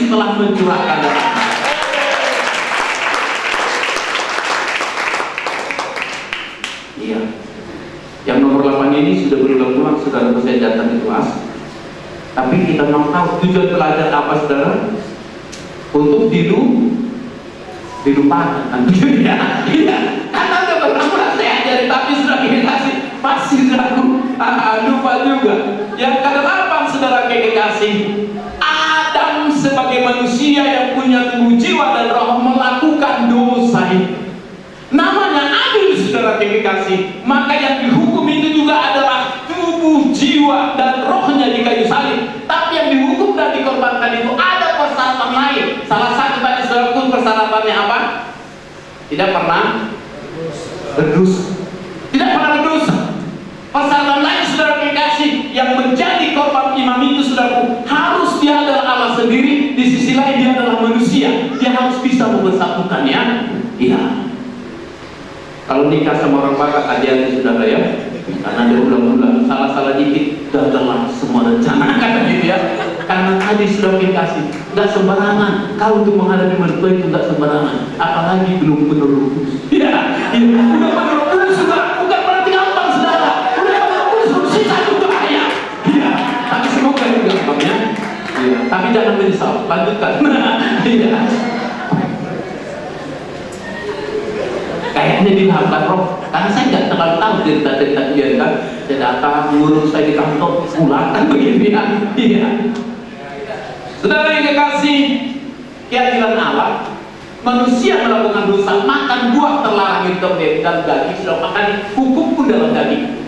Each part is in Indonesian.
Yesus telah mencurahkan darah. Iya. Yang nomor 8 ini sudah berulang-ulang saudara saya datang di kelas. Tapi kita mau tahu tujuan pelajar apa saudara? Untuk dilupakan tentunya. Iya. Karena udah pernah saya ajari, tapi sudah dikasih pasti aku lupa juga. Yang ke-8 saudara kekasih, Adam sebagai manusia yang punya tubuh, jiwa dan roh melakukan dosa itu. Namanya adil saudara kekasih. Maka yang dihukum itu juga adalah tubuh, jiwa dan rohnya di kayu salib. Tapi yang dihukum dan dikorbankan itu ada persyaratan lain. Salah satu tadi saudara pun persyaratannya apa? Tidak pernah berdosa. Tidak pernah berdosa. Persyaratan lain saudara kekasih, yang menjadi korban imam itu saudaraku, harus dia adalah Allah sendiri. Di sisi lain dia adalah manusia. Dia harus bisa mempersatukannya. Iya. Kalau nikah sama orang Batak, hati-hati saudara ya, karena dia ulang-ulang salah-salah dikit gagallah semua rencana, kata gitu ya. Karena tadi sudah dikasih, nggak sembarangan. Kau untuk menghadapi mertua itu nggak sembarangan, apalagi belum menurut kudus. Iya, udah menurut kudus juga bukan berarti gampang saudara. Udah menurut kudus bersisa itu bahaya. Iya, tapi semoga itu gampangnya. Iya, tapi jangan menyesal, lanjutkan. Iya. Kayaknya dilakukan roh, karena saya nggak terlalu tahu cerita-cerita dia kan. Saya datang, ngurus saya di kantor, pulang kan begitu ya. Iya. Saudara yang kekasih, keadilan Allah, manusia melakukan dosa, makan buah terlarang itu dalam daging, sudah makan hukum pun dalam daging.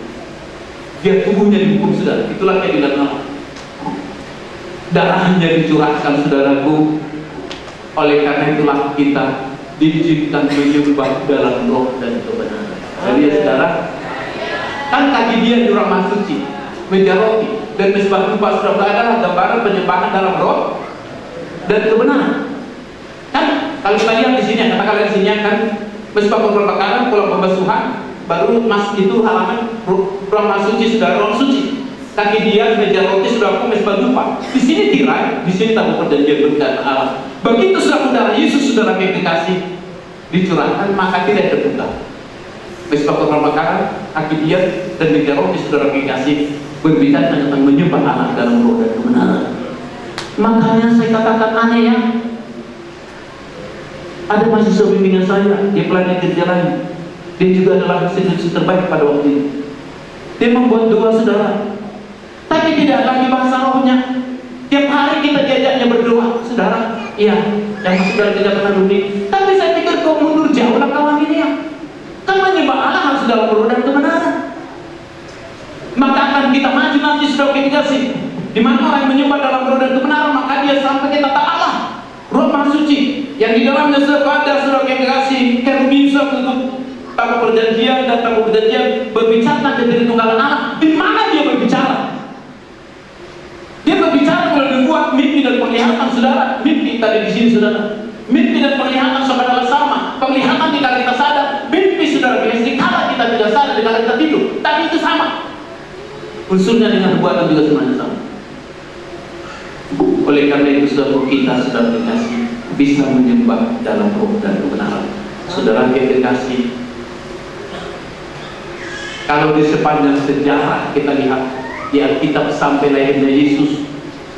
Dia tubuhnya dihukum saudara, itulah keadilan Allah. Darahnya dicurahkan saudaraku. Oleh karena itulah kita diizinkan menyembah dalam roh dan kebenaran. Jadi ya saudara, kan kaki dia di rumah suci, meja roti dan mezbah tumpah sudah adalah gambaran penyembahan dalam roh dan kebenaran. Kan kalau kita lihat di sini, kata kalian di sini kan mezbah korban bakaran, pulau pembasuhan, baru mas itu halaman rumah suci saudara, ruang suci. Kaki dia meja roti sudah aku mezbah tumpah. Di sini tirai, di sini tabur perjanjian berkat Allah. Begitu sudah darah Yesus saudara yang dikasih dicurahkan, maka tidak terbuka. Mezbah korban bakaran, kaki dia dan meja roti saudara yang dikasih berbicara tentang menyembah Allah dalam roh dan kebenaran. Makanya saya katakan aneh ya. Ada mahasiswa bimbingan saya, dia pelajar kerja lain. Dia juga adalah institusi terbaik pada waktu itu. Dia membuat doa saudara, tapi tidak lagi bahasa rohnya. Tiap hari kita diajaknya berdoa, saudara. Iya, yang saudara tidak pernah dunia. Tapi saya pikir kau mundur jauh lah kawan ini ya. Kan menyembah Allah harus dalam roh dan kebenaran. Maka akan kita maju nanti saudara kita sih. Di mana orang yang menyembah dalam roh dan kebenaran, maka dia sampai kita tak Allah. Roh Maha Suci yang di dalamnya ada saudara yang kasih kerubim untuk tamu perjanjian dan tamu perjanjian berbicara dari tunggalan Allah. Di mana dia berbicara? Dia berbicara kalau dibuat mimpi dan penglihatan saudara. Mimpi tadi di sini saudara. Mimpi dan penglihatan saudara sama. Penglihatan dikala kita sadar, mimpi saudara biasa dikala kita tidak sadar, dikala kita tidur. Tapi itu sama. Unsurnya dengan perbuatan juga semuanya sama. Oleh karena itu saudara kita sudah dikasih bisa menyembah dalam roh dan kebenaran. Saudara yang dikasih, kalau di sepanjang sejarah kita lihat di Alkitab sampai lahirnya Yesus,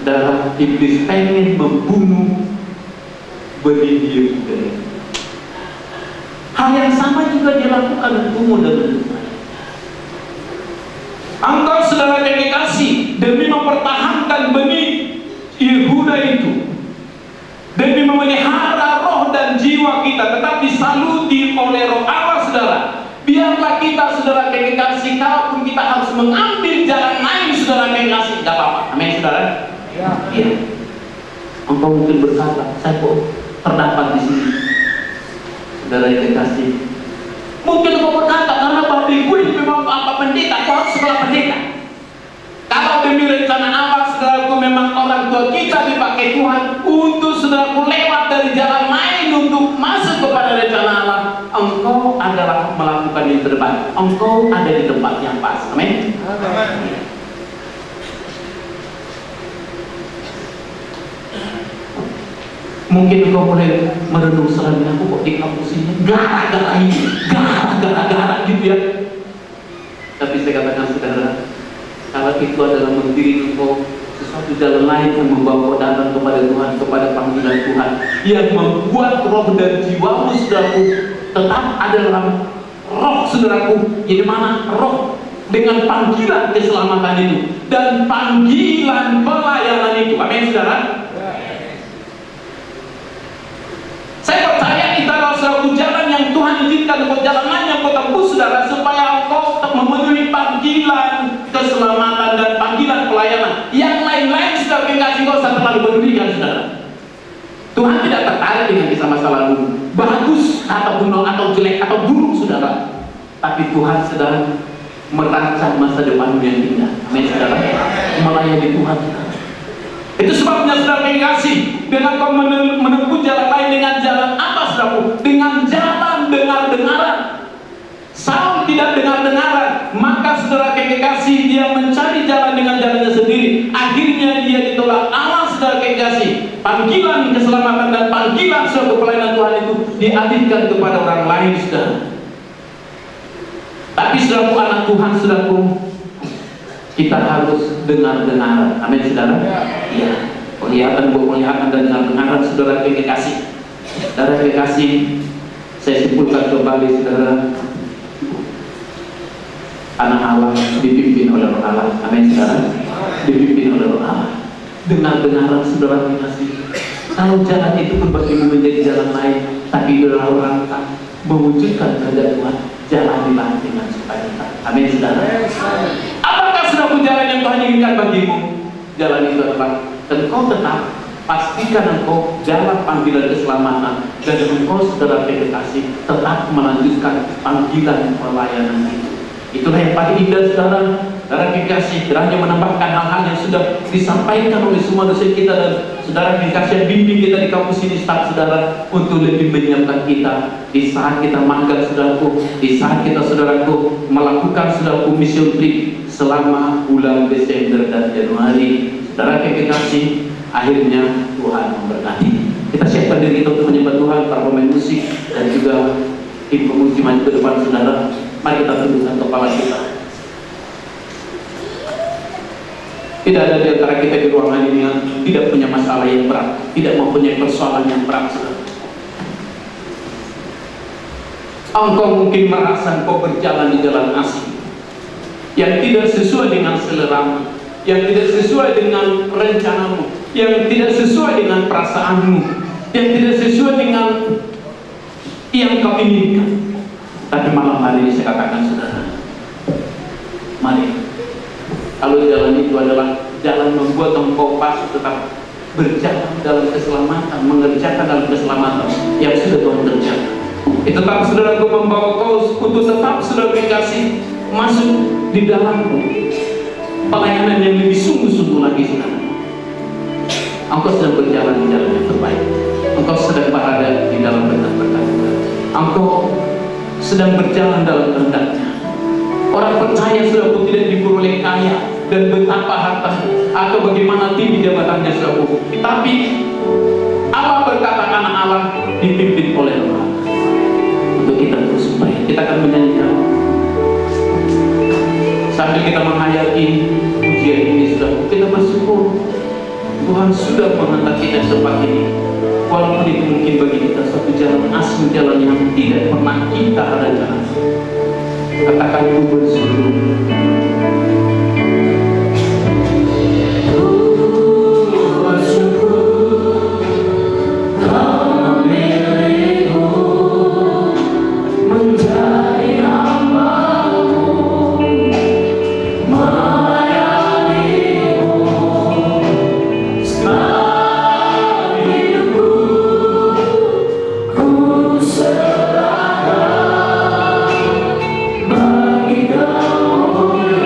saudara, iblis pengen membunuh benih dia juga. Hal yang sama juga dilakukan untukmu dan untukmu. Engkau saudara yang dikasih, demi mempertahankan benih Yehuda itu, demi memelihara roh dan jiwa kita tetap disaluti oleh roh Allah saudara. Biarlah kita saudara yang dikasih, kalaupun kita harus mengambil jalan lain saudara yang dikasih, tidak apa-apa. Amin saudara. Ya. Iya. Engkau mungkin berkata, saya kok terdapat di sini, saudara yang dikasih. Mungkin engkau berkata, karena babi gue memang apa pendeta, kau harus sekolah pendeta. Kalau demi rencana Allah saudaraku, memang orang tua kita dipakai Tuhan untuk saudaraku lewat dari jalan lain untuk masuk kepada rencana Allah. Engkau adalah melakukan yang terbaik. Engkau ada di tempat yang pas. Amin. Mungkin engkau mulai merenung selanjutnya, aku kok di kampus ini gara-gara ini, gara-gara gitu ya. Tapi saya katakan saudara, kalau itu adalah mendiri engkau sesuatu jalan lain yang membawa kau datang kepada Tuhan, kepada panggilan Tuhan, yang membuat roh dan jiwamu saudaraku tetap ada dalam roh saudaraku, yang mana roh dengan panggilan keselamatan itu dan panggilan pelayanan itu. Amin saudara. Saya percaya itu adalah suatu jalan yang Tuhan izinkan untuk jalan lain yang kau tempuh saudara, supaya engkau memenuhi panggilan keselamatan dan panggilan pelayanan. Yang lain-lain sudah kasih kau usah terlalu pedulikan saudara. Tuhan tidak tertarik dengan kisah masa lalu, bagus atau jelek atau buruk saudara. Tapi Tuhan sedang merancang masa depanmu yang indah. Amin saudara. Melayani Tuhan. Itu sebabnya saudara kasih, dengan kau menempuh jalan lain dengan jalan apa saudaraku? Dengan jalan dengar-dengaran. Saul tidak dengar-dengaran, maka saudara kasih dia mencari jalan dengan jalannya sendiri. Akhirnya dia ditolak Allah saudara kasih. Panggilan keselamatan dan panggilan suatu pelayanan Tuhan itu dialihkan kepada orang lain saudara. Tapi saudaraku, anak Tuhan saudaraku, kita harus dengar-dengaran. Amin saudara. Iya. Penglihatan dan dengar-dengaran saudara kekasih. Saudara kekasih, saya simpulkan kembali saudara, anak Allah dipimpin oleh Roh Allah. Amin saudara. Dipimpin oleh Roh Allah. Dengar-dengaran saudara kekasih. Kalau jalan itu pun bagimu menjadi jalan lain, tapi adalah orang mewujudkan kehendak Tuhan, jalanilah dengan sukacita. Amin saudara. Apakah saudara jalan yang Tuhan inginkan bagimu? Jalan itu adalah engkau tetap pastikan engkau jalan panggilan keselamatan, dan engkau saudara kekasih tetap melanjutkan panggilan pelayanan itu. Itulah yang paling indah saudara. Saudara kekasih, hanya menambahkan hal-hal yang sudah disampaikan oleh semua dosen kita, dan saudara kekasih bimbing kita di kampus ini, staf saudara, untuk lebih menyiapkan kita di saat kita magang saudaraku, di saat kita saudaraku melakukan saudaraku mission trip selama bulan Desember dan Januari. Saudara kekasih, akhirnya Tuhan memberkati. Kita siapkan diri kita untuk menyembah Tuhan, para pemain musik dan juga tim pemuji maju ke depan saudara. Mari kita tundukkan kepala kita. Tidak ada di antara kita di ruangan ini yang tidak punya masalah yang berat, tidak mempunyai persoalan yang berat saudara. Engkau mungkin merasa engkau berjalan di jalan asing yang tidak sesuai dengan seleramu, yang tidak sesuai dengan rencanamu, yang tidak sesuai dengan perasaanmu, yang tidak sesuai dengan yang kau inginkan. Tapi malam hari ini saya katakan saudara, mari, kalau jalan itu adalah jalan membuat engkau pasti tetap berjalan dalam keselamatan, mengerjakan dalam keselamatan yang sudah Tuhan kerjakan. Itu tetap saudara membawa kau untuk tetap saudara dikasih masuk di dalam pelayanan yang lebih sungguh-sungguh lagi saudara. Engkau sedang berjalan di jalan yang terbaik. Engkau sedang berada di dalam berkat-berkat. Engkau sedang berjalan dalam kehendaknya. Orang percaya saudaraku tidak diukur oleh kaya dan betapa harta atau bagaimana tinggi jabatannya saudaraku, tapi Allah berkata anak Allah dipimpin oleh Allah. Untuk kita terus baik, kita akan menyanyikan sambil kita menghayati ujian ini saudaraku. Kita bersyukur Tuhan sudah mengangkat kita di tempat ini, walaupun itu mungkin bagi kita satu jalan asing, jalan yang tidak pernah kita ada jalan. Katakan ku bersyukur. Bagi kamu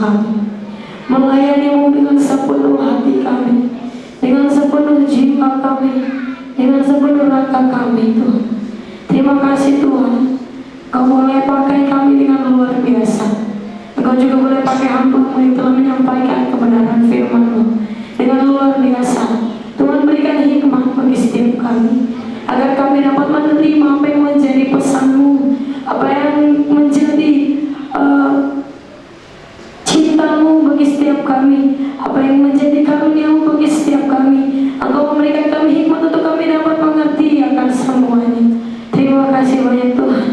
kami, melayanimu dengan sepenuh hati kami, dengan sepenuh jiwa kami, dengan sepenuh raga kami Tuhan. Terima kasih Tuhan, Kau boleh pakai kami dengan luar biasa. Engkau juga boleh pakai hamba-Mu yang telah menyampaikan kebenaran firman-Mu dengan luar biasa. Tuhan, berikan hikmat bagi setiap kami, agar kami dapat menerima apa yang menjadi pesan-Mu, apa yang menjadi cinta-Mu bagi setiap kami, apa yang menjadi karunia-Mu bagi setiap kami. Engkau memberikan kami hikmat untuk kami dapat mengerti akan semuanya. Terima kasih banyak Tuhan.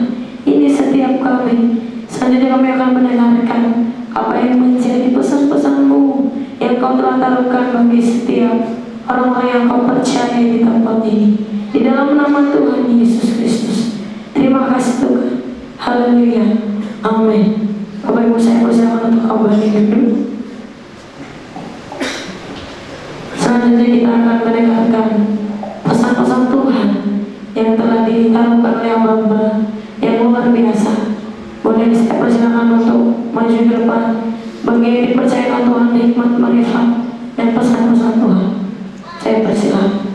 Ini setiap kami. Selanjutnya kami akan mendengarkan apa yang menjadi pesan-pesan-Mu yang Kau telah taruhkan bagi setiap orang-orang yang Kau percaya di tempat ini. Di dalam nama Tuhan Yesus Kristus. Terima kasih Tuhan. Haleluya. Amin. Bapak Ibu, saya persilakan untuk kembali duduk. Selanjutnya kita akan mendengarkan pesan-pesan Tuhan yang telah ditaruhkan oleh hamba yang luar biasa. Boleh saya persilakan untuk maju ke depan bagi yang dipercayakan Tuhan hikmat marifat dan pesan-pesan Tuhan. Saya persilakan.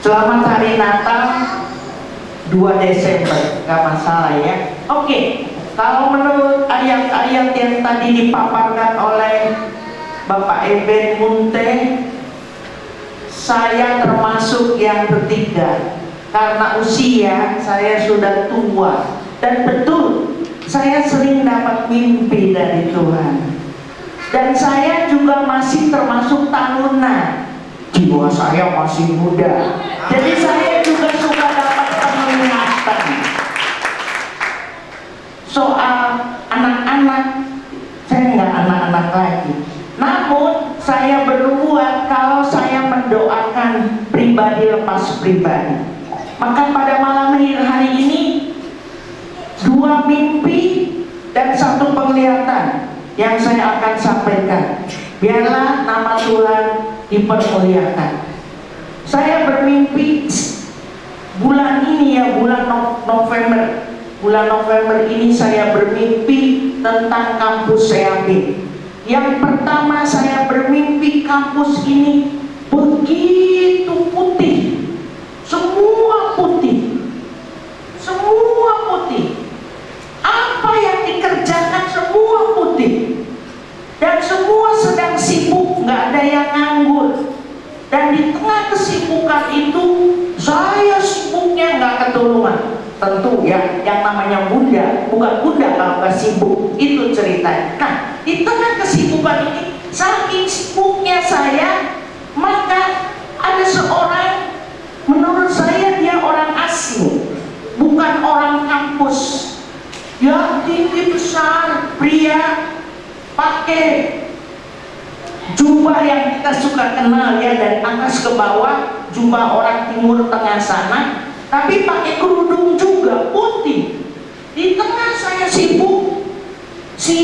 Selamat Hari Natal 2 Desember, gak masalah ya. Oke, kalau menurut ayat-ayat yang tadi dipaparkan oleh Bapak Eben Munte, saya termasuk yang ketiga. Karena usia saya sudah tua, dan betul saya sering dapat mimpi dari Tuhan. Dan saya juga masih termasuk tahunan. Jiwa saya masih muda, jadi saya juga suka dapat penglihatan. Soal anak-anak, saya nggak anak-anak lagi. Namun saya berbuat kalau saya mendoakan pribadi lepas pribadi. Maka pada malam hari ini 2 mimpi dan 1 penglihatan yang saya akan sampaikan. Biarlah nama Tuhan dipermuliakan. Saya bermimpi bulan ini ya, bulan November. Bulan November ini saya bermimpi tentang kampus Seabin. Yang pertama saya bermimpi kampus ini begitu putih. Semua putih. Semua putih. Apa yang dikerjakan semua putih. Dan semua sedang sibuk, nggak ada yang nganggur. Dan di tengah kesibukan itu, saya sibuknya nggak ketulungan. Tentu ya, yang namanya bunda, bukan bunda kalau nggak sibuk, itu ceritanya. Nah, di tengah kesibukan ini, saking sibuknya saya, maka ada seorang, menurut saya dia orang asing, bukan orang kampus. Dia tinggi besar, pria, pakai jubah yang kita suka kenal ya, dari atas ke bawah, jubah orang Timur Tengah sana, tapi pakai kerudung juga putih. Di tengah saya sibuk, si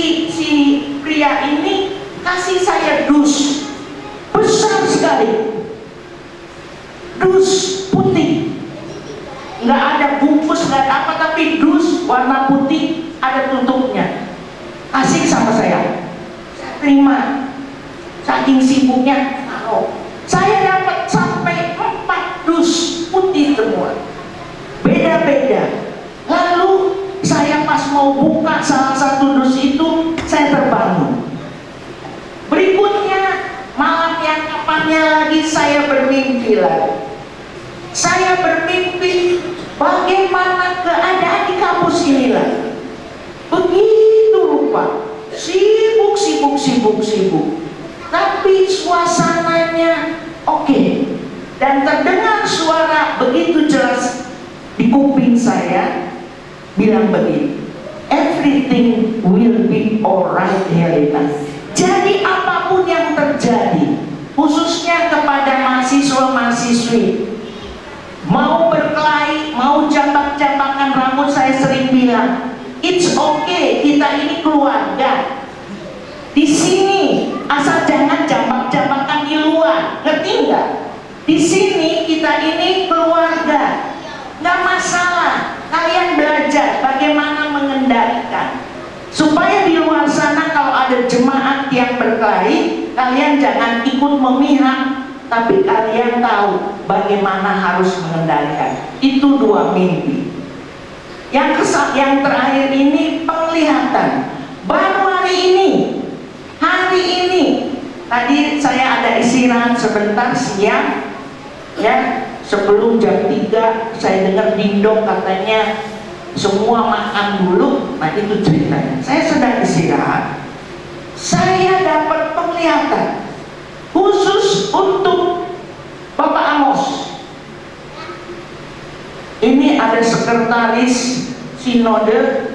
pria ini kasih saya dus besar sekali, dus putih, nggak ada bungkus, nggak ada apa, tapi dus warna putih, ada tutupnya, kasih sama saya. Terima, saking sibuknya taruh. Saya dapat sampai 4 dus putih semua, beda-beda. Lalu saya pas mau buka salah satu dus itu, saya terbangun. Berikutnya malam yang kapannya lagi saya bermimpi lagi. Saya bermimpi bagaimana keadaan di kampus ini lagi. Begitu rupa, sibuk. Tapi suasananya oke. Dan terdengar suara begitu jelas di kuping saya, bilang begini, everything will be alright, Helena. Jadi apapun yang terjadi, khususnya kepada mahasiswa-mahasiswi, mau berkelahi, mau jambak-jambakan rambut, saya sering bilang, it's okay, kita ini keluarga. Di sini asal jangan jambak-jambakan di luar, ngerti nggak? Di sini kita ini keluarga. ada jemaat yang berkelahi, kalian jangan ikut memihak, tapi kalian tahu bagaimana harus mengendalikan. Itu 2 mimpi. Yang terakhir ini penglihatan. Baru hari ini tadi saya ada istirahat sebentar siang, ya, sebelum jam 3 saya dengar dindong katanya semua makan dulu. Nah itu ceritanya. Saya sedang istirahat, saya dapat penglihatan khusus untuk Bapak Amos. Ini ada sekretaris sinode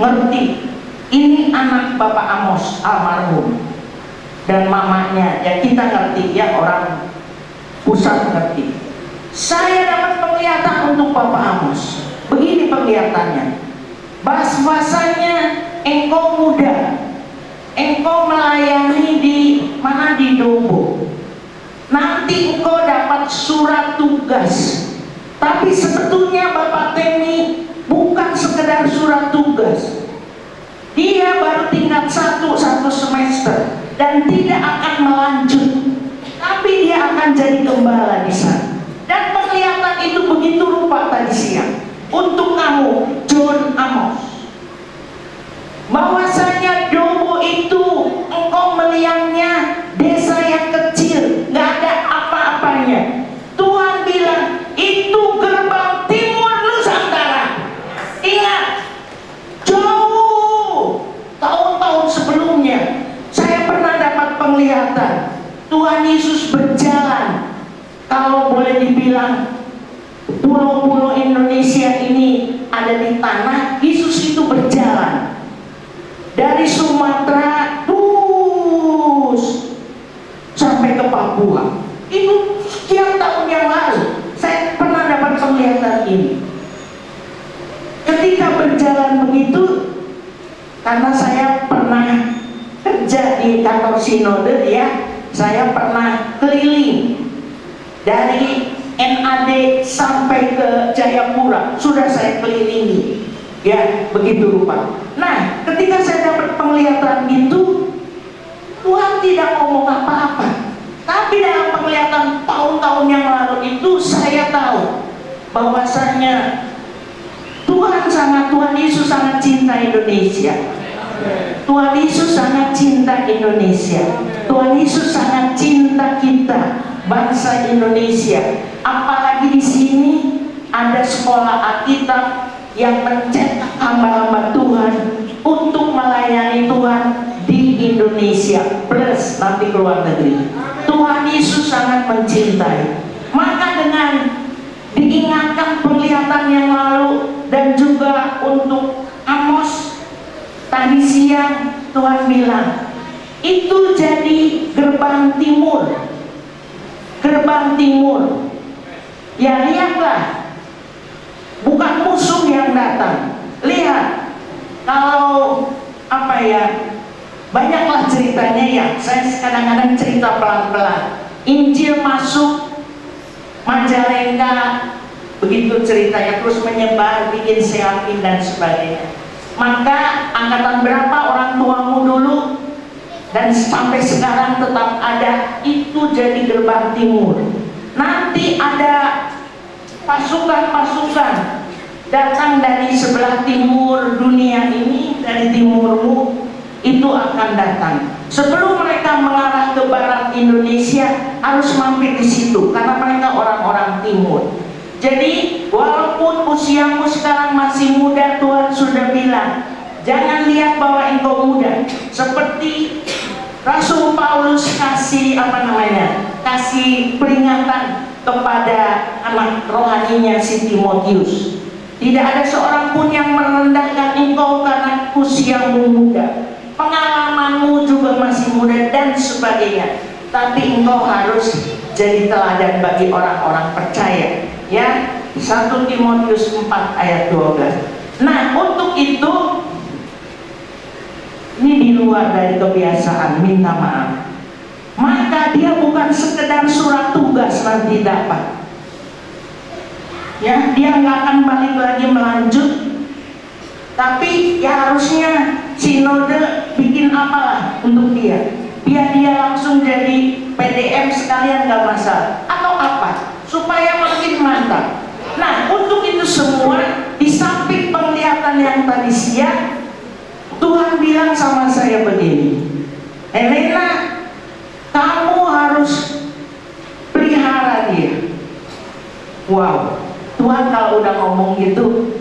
ngerti, ini anak Bapak Amos almarhum dan mamanya, ya kita ngerti, ya orang pusat ngerti. Saya dapat penglihatan untuk Bapak Amos. Begini penglihatannya, bahasanya engkau muda, engkau melayani di mana, di Dombo, nanti engkau dapat surat tugas. Tapi sebetulnya Bapak Temi bukan sekedar surat tugas, dia baru tingkat 1 semester dan tidak akan melanjut, tapi dia akan jadi gembala di sana. Dan penglihatan itu begitu rupa tadi siang untuk kamu, John Amos, bahwasanya Dombo itu engkau melihatnya desa yang kecil, nggak ada apa-apanya. Tuhan bilang itu gerbang timur Nusantara. Ingat, jauh tahun-tahun sebelumnya saya pernah dapat penglihatan Tuhan Yesus berjalan, kalau boleh dibilang pulau-pulau Indonesia ini ada di tanah, Yesus itu berjalan dari Sumatera terus sampai ke Papua. Itu sekian tahun yang lalu saya pernah dapat penglihatan ini. Ketika berjalan begitu, karena saya pernah kerja di kantor sinode, ya, saya pernah keliling dari NAD sampai ke Jayapura, sudah saya kelilingi, ya, begitu rupa. Nah, ketika saya dapat penglihatan itu, Tuhan tidak ngomong apa-apa, tapi dalam penglihatan tahun-tahun yang lalu itu saya tahu bahwasanya Tuhan Yesus sangat cinta Indonesia. Tuhan Yesus sangat cinta Indonesia. Tuhan Yesus sangat cinta kita, bangsa Indonesia. Apalagi di sini ada sekolah Alkitab yang mencetak hamba-hamba Tuhan untuk melayani Tuhan di Indonesia plus nanti ke luar negeri. Tuhan Yesus sangat mencintai. Maka dengan diingatkan penglihatan yang lalu dan juga untuk Amos tadi siang, Tuhan bilang itu jadi gerbang timur. Gerbang timur. Ya lihatlah, bukan musuh yang datang. Lihat, kalau apa ya, banyaklah ceritanya ya. Saya kadang-kadang cerita pelan-pelan. Injil masuk Majalengka, begitu ceritanya, terus menyebar, bikin seapin dan sebagainya. Maka angkatan berapa orang tuamu dulu dan sampai sekarang tetap ada, itu jadi gerbang timur. Nanti ada pasukan-pasukan datang dari sebelah timur dunia ini, dari timurmu, itu akan datang. Sebelum mereka mengarah ke barat Indonesia, harus mampir di situ karena mereka orang-orang timur. Jadi walaupun usiamu sekarang masih muda, Tuhan sudah bilang jangan lihat bahwa engkau muda. Seperti Rasul Paulus kasih kasih peringatan kepada anak rohaninya si Timotius. Tidak ada seorang pun yang merendahkan engkau karena usiamu muda, pengalamanmu juga masih muda dan sebagainya. Tapi engkau harus jadi teladan bagi orang-orang percaya. Ya, 1 Timotius 4 ayat 12. Nah, untuk itu ini di luar dari kebiasaan minta maaf. Maka dia bukan sekedar surat tugas nanti dapat. Ya, dia nggak akan balik lagi melanjut. Tapi ya harusnya sinode bikin bikin apalah untuk dia, biar dia langsung jadi PDM sekalian gak masalah, atau apa, supaya makin mantap. Nah, untuk itu semua, di samping penglihatan yang tadi siang, Tuhan bilang sama saya begini, Helena, kamu harus pelihara dia. Wow, Tuhan kalau udah ngomong gitu,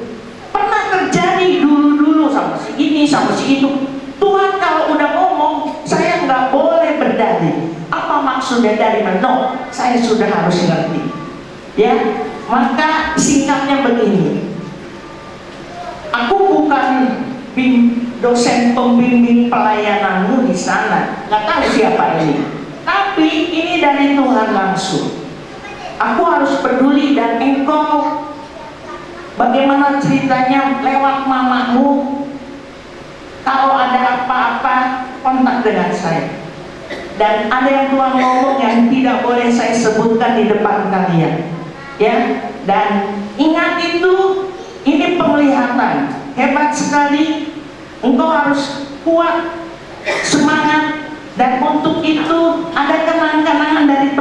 pernah terjadi dulu-dulu sama si ini, sama si itu. Tuhan kalau udah ngomong, saya nggak boleh berdalih. Apa maksudnya dari mana? No, saya sudah harus ngerti. Ya, maka singkatnya begini. Aku bukan dosen pembimbing pelayananmu di sana, nggak tahu siapa ini. Tapi ini dari Tuhan langsung. Aku harus peduli dan engkau bagaimana ceritanya lewat mamamu. Kalau ada apa-apa, kontak dengan saya. Dan ada yang Tuhan ngomong yang tidak boleh saya sebutkan di depan kalian. Ya, dan ingat itu, ini penglihatan hebat sekali. Engkau harus kuat, semangat, dan untuk itu ada kenang-kenangan dari